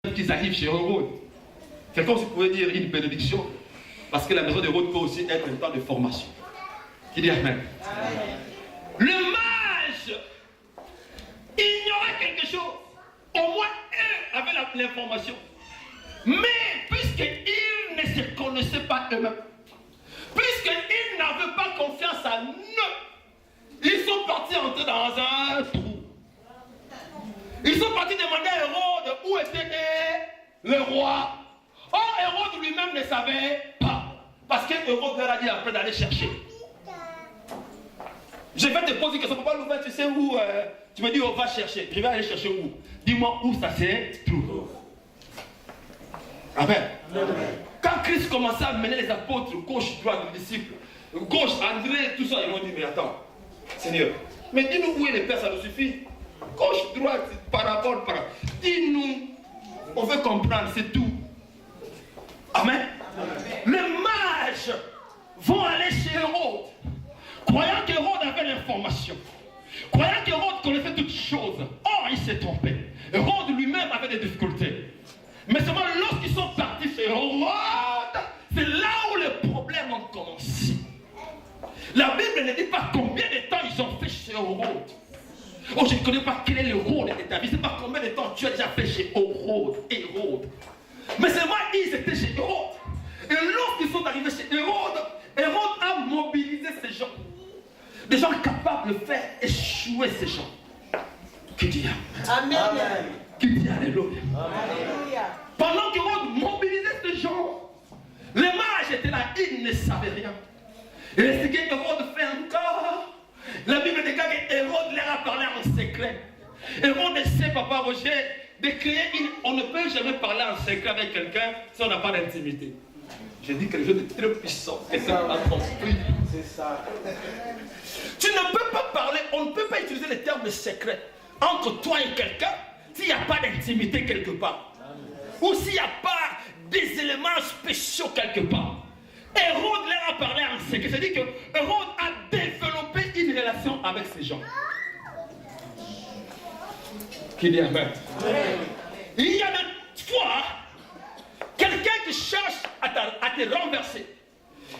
qu'ils arrivent chez Hérode. C'est comme si vous pouvez dire une bénédiction, parce que la maison d'Hérode peut aussi être un temps de formation. Qui dit Amen. Amen. Le mage ignorait quelque chose. Au moins eux avaient l'information. Mais puisqu'ils ne se connaissaient pas eux-mêmes, puisqu'ils n'avaient pas confiance en eux, ils sont partis entrer dans un trou. Ils sont partis demander à Hérode où était le roi. Or, Hérode lui-même ne savait pas. Parce que Hérode leur a dit après d'aller chercher. Je vais te poser une question. Papa Louvain, tu sais où tu me dis on va chercher. Je vais aller chercher où? Dis-moi où ça se trouve. Amen. Quand Christ commençait à mener les apôtres gauche, droite, les disciples, gauche, André, tout ça, ils m'ont dit mais attends, Seigneur, mais dis-nous où est le Père, ça nous suffit. Gauche, droite, parabole, dis-nous, on veut comprendre, c'est tout. Amen. Les mages vont aller chez Hérode, croyant qu'Hérode avait l'information, croyant qu'Hérode connaissait toutes choses. Or, il s'est trompé. Hérode lui-même avait des difficultés. Mais seulement lorsqu'ils sont partis chez Hérode, c'est là où les problèmes ont commencé. La Bible ne dit pas combien de temps ils ont fait chez Hérode. Oh, je ne connais pas quel est le rôle de ta vie. Je ne sais pas combien de temps tu as déjà fait chez Hérode. Mais seulement ils étaient chez Hérode. Et lorsqu'ils sont arrivés chez Hérode, Hérode a mobilisé ces gens. Des gens capables de faire échouer ces gens. Qui dit Amen. Amen. Qui dit Alléluia. Alléluia. Pendant qu'Hérode mobilisait ces gens, les mages étaient là, ils ne savaient rien. Et ce qu'Hérode fait encore, la Bible déclare qu'Hérode leur a parlé en secret. Hérode sait, Papa Roger, de créer on ne peut jamais parler en secret avec quelqu'un si on n'a pas d'intimité. J'ai dit quelque chose de très puissant. Et ça m'a compris. C'est ça. Tu ne peux pas parler, on ne peut pas utiliser les termes secrets entre toi et quelqu'un s'il n'y a pas d'intimité quelque part. Ou s'il n'y a pas des éléments spéciaux quelque part. Hérode leur a parlé en secret. C'est-à-dire que Hérode a développé une relation avec ces gens. Qui dit Amen. Il y a des fois quelqu'un qui cherche à te renverser,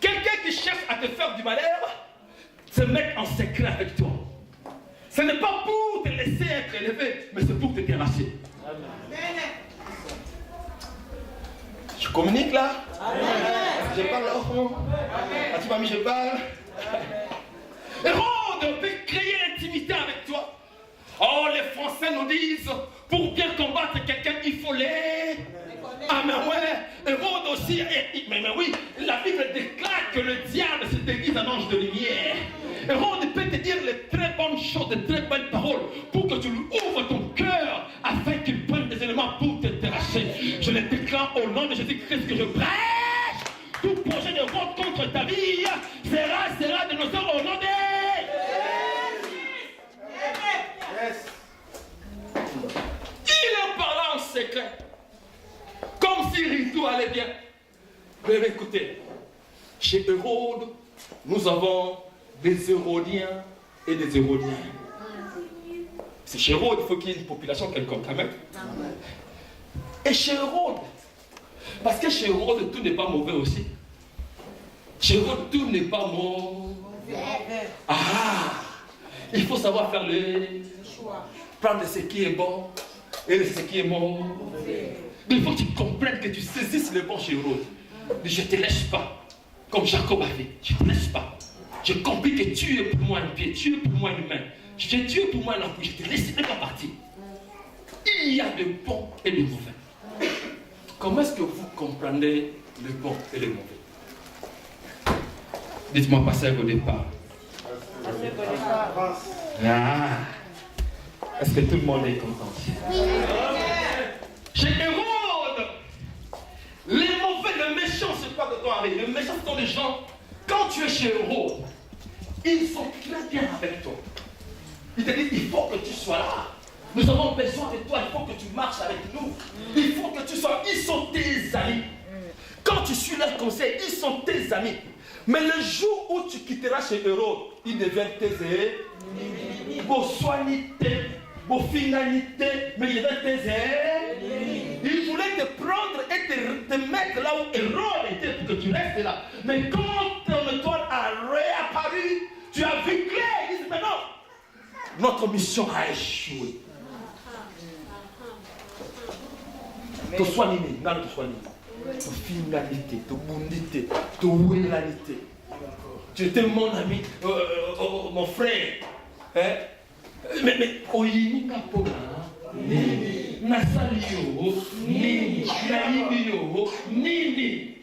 quelqu'un qui cherche à te faire du malheur, se mettre en secret avec toi. Ce n'est pas pour te laisser être élevé, mais c'est pour te terrasser. Je communique là. Amen. Je parle là au fond. Tu m'as mis, je parle. Hérode peut créer l'intimité avec toi. Oh, les Français nous disent, pour bien combattre quelqu'un, il faut les... Ah, mais ouais, Hérode aussi, mais oui, la Bible déclare que le diable se déguise en ange de lumière. Hérode peut te dire les très bonnes choses, de très belles paroles, pour que tu lui ouvres ton cœur, afin qu'il prenne des éléments pour te terrasser. Je les déclare au nom de Jésus-Christ que je prêche. Tout projet de vote contre ta vie sera de nos heures au nom de... Il en parlait en secret, comme si tout allait bien. Mais écoutez, chez Hérode, nous avons des Hérodiens et des Hérodiens. C'est chez Hérode, il faut qu'il y ait une population quelconque. Amen. Et chez Hérode, parce que chez Hérode, tout n'est pas mauvais aussi. Chez Hérode, tout n'est pas mauvais. Ah, il faut savoir faire le choix. Prendre ce qui est bon et ce qui est mauvais. Il faut que tu comprennes, que tu saisisses le bon chez Hérode. Je ne te laisse pas, comme Jacob a fait. Je ne te laisse pas. Je comprends que tu es pour moi un pied, tu es pour moi une main. Tu es pour moi un appui. Je te laisserai pas partir. Il y a de bons et de mauvais. Comment est-ce que vous comprenez le bon et le mauvais? Dites-moi pas ça au départ. Ah. Est-ce que tout le monde est content? Oui. Chez Hérode, les mauvais, le méchant, c'est pas de toi avec. Les méchants sont des gens, quand tu es chez Hérode, ils sont très bien avec toi. Ils te disent, il faut que tu sois là. Nous avons besoin de toi, il faut que tu marches avec nous. Il faut que tu sois, ils sont tes amis. Quand tu suis leur conseil, ils sont tes amis. Mais le jour où tu quitteras chez Hérode, ils deviennent tes ennemis. Vos soignités, vos finalités, mais ils deviennent tes ennemis. te mettre là où Hérode était pour que tu restes là. Mais quand ton étoile a réapparu, tu as vu clair. Ils disent, mais non, notre mission a échoué. To soignez, non, to soignez. To finalité, to bondité, to wélanité. Tu étais mon ami, mon frère. Hein? Mais, oyini kapona, nini, nasalio, nini, naibio, nini.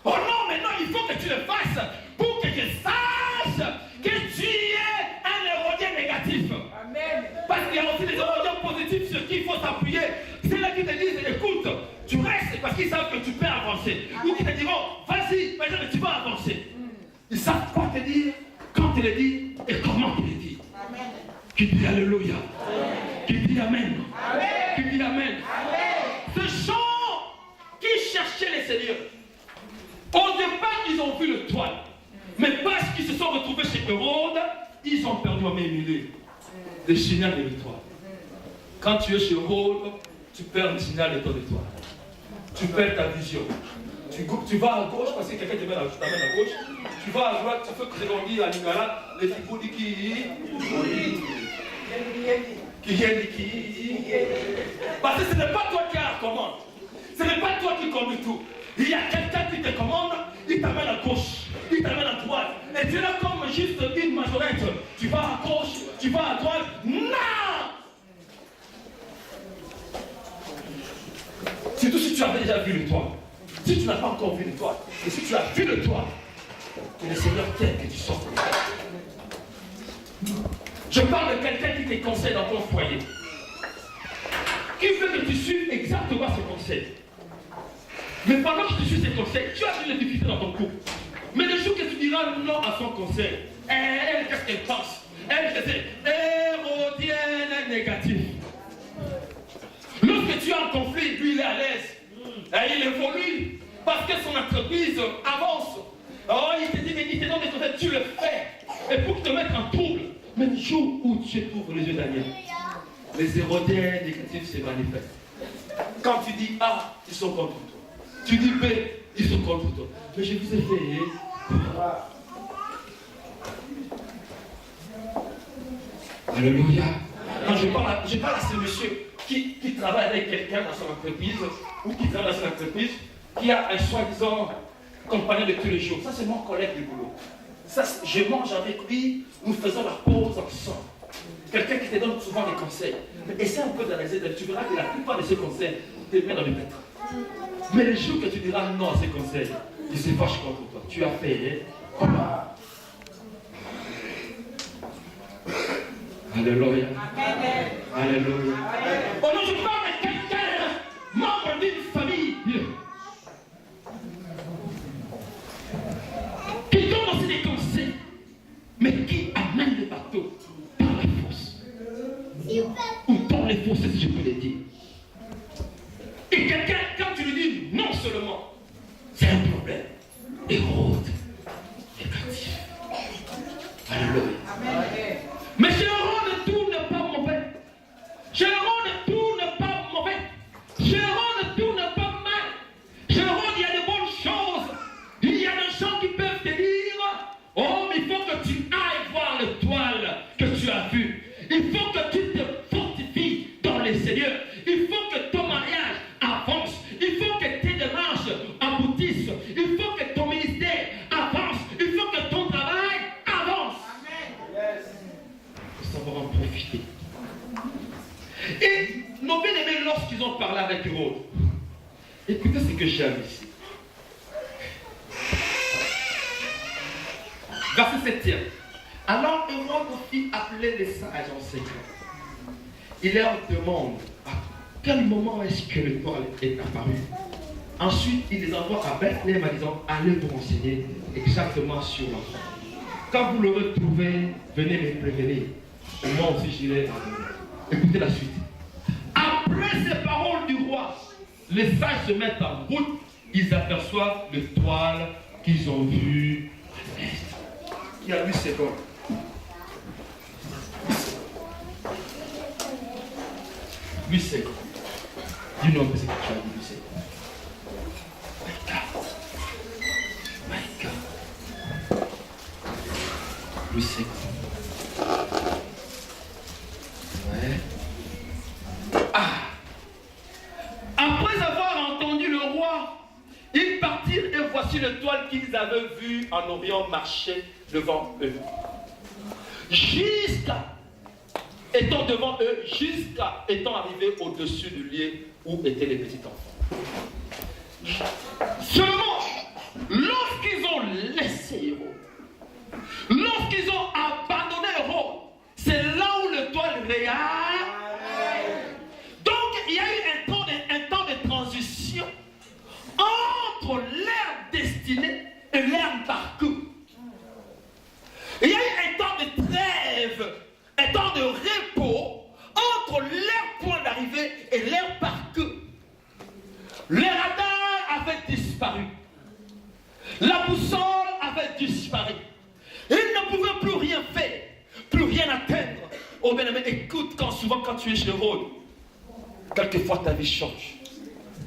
Oh non, mais non, il faut que tu le fasses pour que je sache que tu es un hérodien négatif. Amen. Parce qu'il y a aussi des hérodiens positifs sur qui il faut s'appuyer. C'est là qui te disent, écoute, tu restes parce qu'ils savent que tu peux avancer. Amen. Ou qui te diront, vas-y, maintenant tu vas avancer. Ils savent quoi te dire, quand tu le dis et comment tu le dis. Amen. Qui dit Alléluia. Amen. Qui dit Amen. Amen. Qui dit Amen. Amen. Ce chant qui cherchait les seigneurs, au départ, ils ont vu le toile. Mais parce qu'ils se sont retrouvés chez Hérode, ils ont perdu en milieu le signal de l'étoile. Quand tu es chez Hérode, tu perds le signal de ton étoile. Tu perds ta vision. Tu vas à gauche parce que quelqu'un t'amène à gauche. Tu vas à droite, tu fais que on dit à Lingala, les figures qui. Parce que ce n'est pas toi qui as la commande. Ce n'est pas toi qui conduis tout. Il y a quelqu'un qui te commande, il t'amène à gauche, il t'amène à droite. Et tu es là comme juste une majorette. Tu vas à gauche, tu vas à droite. Non! Surtout si tu as déjà vu le toit. Si tu n'as pas encore vu le toit, et si tu as vu le toit, que le Seigneur t'aide que tu sortes. Je parle de quelqu'un qui te conseille dans ton foyer. Qui veut que tu suives exactement ce conseil. Mais pendant que tu suis ces conseils, tu as une difficulté dans ton couple. Mais le jour que tu diras non à son conseil, elle, qu'est-ce qu'elle pense? Elle, c'est hérodienne négative. Lorsque tu as un conflit, lui, il est à l'aise. Il évolue. Parce que son entreprise avance. Oh, il te dit, mais il te donne des conseils, tu le fais. Et pour te mettre en trouble. Mais le jour où tu ouvres les yeux Daniel, les hérodiens négatifs se manifestent. Quand tu dis A, ils sont contre toi. Tu dis B, ils sont contre toi. Mais je vous ai fait. Alléluia. Quand je parle à ce monsieur qui travaille avec quelqu'un dans son entreprise, ou qui travaille dans son entreprise, qui a un soi-disant compagnon de tous les jours. Ça, c'est mon collègue du boulot. Ça, je mange avec lui, nous faisons la pause ensemble. Quelqu'un qui te donne souvent des conseils. Mais essaie un peu d'analyser, tu verras que la plupart de ces conseils te mettent dans le pétrin. Mais le jour que tu diras non à ces conseils, il se fâche contre toi. Tu as fait. Voilà. Alléluia. Amen. Alléluia. Oh non, je parle de quelqu'un, membre d'une famille, qui donne aussi des conseils, mais qui amène le bateau par la force. Ou dans les forces, si je peux le dire. Et quelqu'un, quand tu lui dis non seulement, c'est un problème. Hérode, négatif. Alléluia. Amen. Mais chez Hérode, tout n'est pas mauvais. Chez Hérode, tout n'est pas mauvais. Chez Hérode, tout n'est pas mal. Chez Hérode, il y a de bonnes choses. Il y a des gens qui peuvent te dire, oh, mais il faut que tu ailles voir l'étoile que tu as vue. Il faut que tu te fortifies dans les Seigneurs. Il faut que ton mariage avance. Il faut que tes démarches aboutissent. Il faut que ton ministère avance. Il faut que ton travail avance. Amen. Il faut savoir en profiter. Et nos bien-aimés, lorsqu'ils ont parlé avec Hérode, écoutez ce que j'aime ici. Verset 7. Alors Hérode fit appeler les sages en secret. Il leur demande à quel moment est-ce que l'étoile est apparue. Ensuite, il les envoie à Bethléem en disant, allez vous renseigner exactement sur l'enfant. Quand vous l'aurez trouvé, venez me prévenir. Moi aussi j'irai. Écoutez la suite. Après ces paroles du roi, les sages se mettent en route. Ils aperçoivent l'étoile qu'ils ont vue à l'est. Il y a 8 secondes. Dis-nous un peu ce que tu as dit, Lucette. My God. Lucette. Ouais. Ah. Après avoir entendu le roi, ils partirent et voici l'étoile qu'ils avaient vue en Orient marcher devant eux. Jusqu'à étant devant eux, jusqu'à étant arrivés au-dessus du lieu où étaient les petits enfants. Seulement, lorsqu'ils ont laissé Hérode, lorsqu'ils ont abandonné Hérode, c'est là où l'étoile réelle. Donc, il y a eu un temps de transition entre leur destinée et leur parcours. Il y a eu un temps de trêve, un temps de repos entre leur point d'arrivée et leur parcours. Le radar avait disparu. La boussole avait disparu. Ils ne pouvaient plus rien faire, plus rien atteindre. Oh bien-aimé, écoute, souvent quand tu es chez Hérode, quelquefois ta vie change.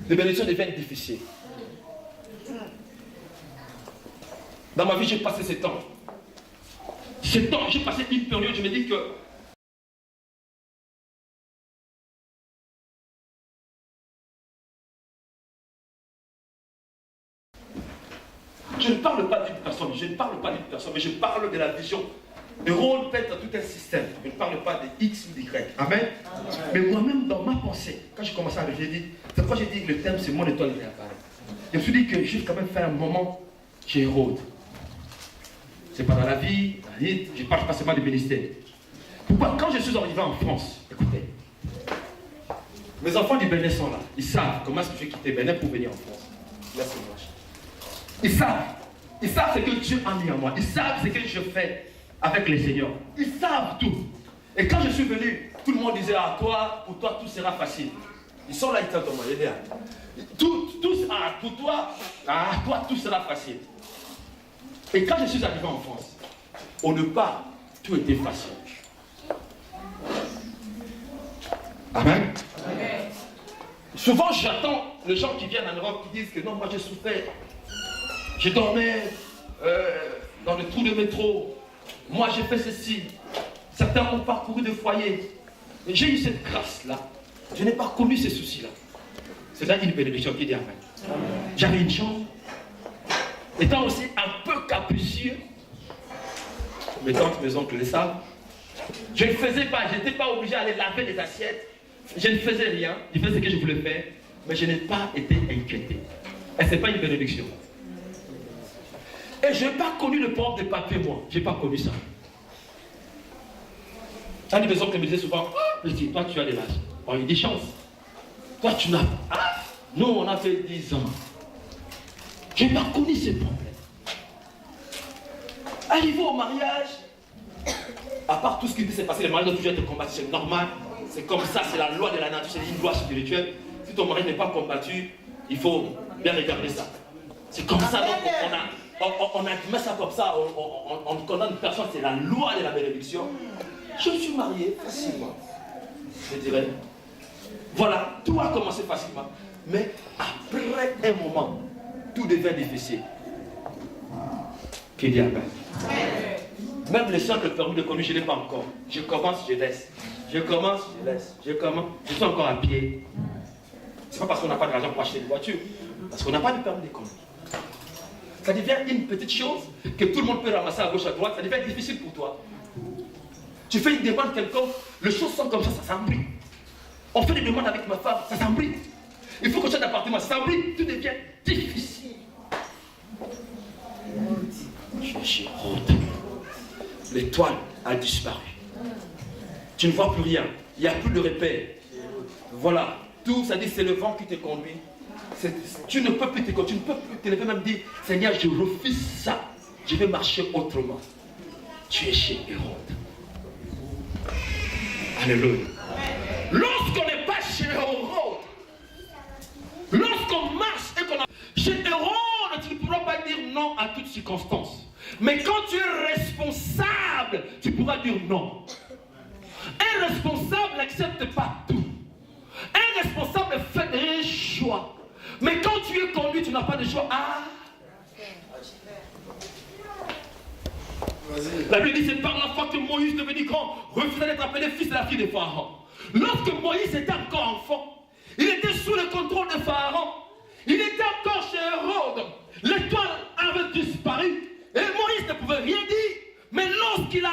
Les bénédictions deviennent difficiles. Dans ma vie, j'ai passé ces temps. J'ai passé une période, je me dis que je ne parle pas d'une personne, mais je parle de la vision. Hérode pète tout un système. Je ne parle pas de X ou d'Y. Amen. Mais moi-même, dans ma pensée, quand j'ai commencé à réfléchir, c'est pourquoi j'ai dit que le thème, c'est mon étoile qui réapparaît. Je me suis dit que je vais quand même faire un moment chez Hérode. C'est pas dans la vie, je parle pas seulement du ministère. Pourquoi? Quand je suis arrivé en France, écoutez, mes enfants du Bénin sont là. Ils savent comment est-ce que je vais quitter Bénin pour venir en France. Là, c'est moi. Ils savent ce que Dieu a mis en moi. Ils savent ce que je fais avec les seigneurs. Ils savent tout. Et quand je suis venu, tout le monde disait, ah, pour toi, tout sera facile. Ils sont là, ils t'entendent, pour toi, tout sera facile. Et quand je suis arrivé en France, au départ, tout était facile. Amen. Amen. Souvent, j'attends les gens qui viennent en Europe qui disent que non, moi j'ai souffert. Je dormais dans le trou de métro. Moi j'ai fait ceci. Certains ont parcouru des foyers. J'ai eu cette grâce-là. Je n'ai pas connu ces soucis-là. C'est là une bénédiction qui dit Amen. J'avais une chance. Étant aussi un peu capricieux, mes tantes, mes oncles le savent, je ne faisais pas, je n'étais pas obligé d'aller laver les assiettes, je ne faisais rien, je faisais ce que je voulais faire, mais je n'ai pas été inquiété. Et ce n'est pas une bénédiction. Et je n'ai pas connu le problème de papier, moi, je n'ai pas connu ça. Un de mes oncles me disait souvent, je dis, toi tu as de l'âge, bon, il dit chance, toi tu n'as pas, nous on a fait 10 ans. Je n'ai pas connu ces problèmes. Arrivé au mariage, à part tout ce qui s'est passé, le mariage doit toujours être combattu, c'est normal. C'est comme ça, c'est la loi de la nature, c'est une loi spirituelle. Si ton mari n'est pas combattu, il faut bien regarder ça. C'est comme ça, donc on admet ça comme ça, on condamne personne, c'est la loi de la bénédiction. Je me suis marié facilement, je dirais. Voilà, tout a commencé facilement. Mais après un moment, tout devient difficile. Qui dit Amen. Même les soeurs que le permis de conduire, je ne l'ai pas encore. Je commence, je laisse. Je commence, je laisse. Je commence, je suis encore à pied. C'est pas parce qu'on n'a pas d'argent pour acheter une voiture. Parce qu'on n'a pas de permis de conduire. Ça devient une petite chose que tout le monde peut ramasser à gauche, à droite. Ça devient difficile pour toi. Tu fais une demande quelconque, les choses sont comme ça s'embrouille. On fait des demandes avec ma femme, ça s'embrouille. Il faut que tu aies un appartement, ça s'embrouille. Tout devient difficile. Je suis Hérode. L'étoile a disparu. Tu ne vois plus rien. Il n'y a plus de repère. Voilà. Tout, ça dit, c'est le vent qui te conduit. Tu ne peux plus te conduire. Tu ne peux plus te lever même dire, Seigneur, je refuse ça. Je vais marcher autrement. Tu es chez Hérode. Alléluia. Lorsqu'on n'est pas chez Hérode, lorsqu'on marche et qu'on a... Chez Hérode, tu ne pourras pas dire non à toutes circonstances. Mais quand tu es responsable, tu pourras dire non. Un responsable n'accepte pas tout. Un responsable fait n'as pas de choix. Ah! La Bible dit c'est par la foi que Moïse devenu grand, refusait d'être appelé fils de la fille de Pharaon. Lorsque Moïse était encore enfant, il était sous le contrôle de Pharaon. Il était encore chez Hérode. L'étoile avait disparu et Moïse ne pouvait rien dire. Mais lorsqu'il a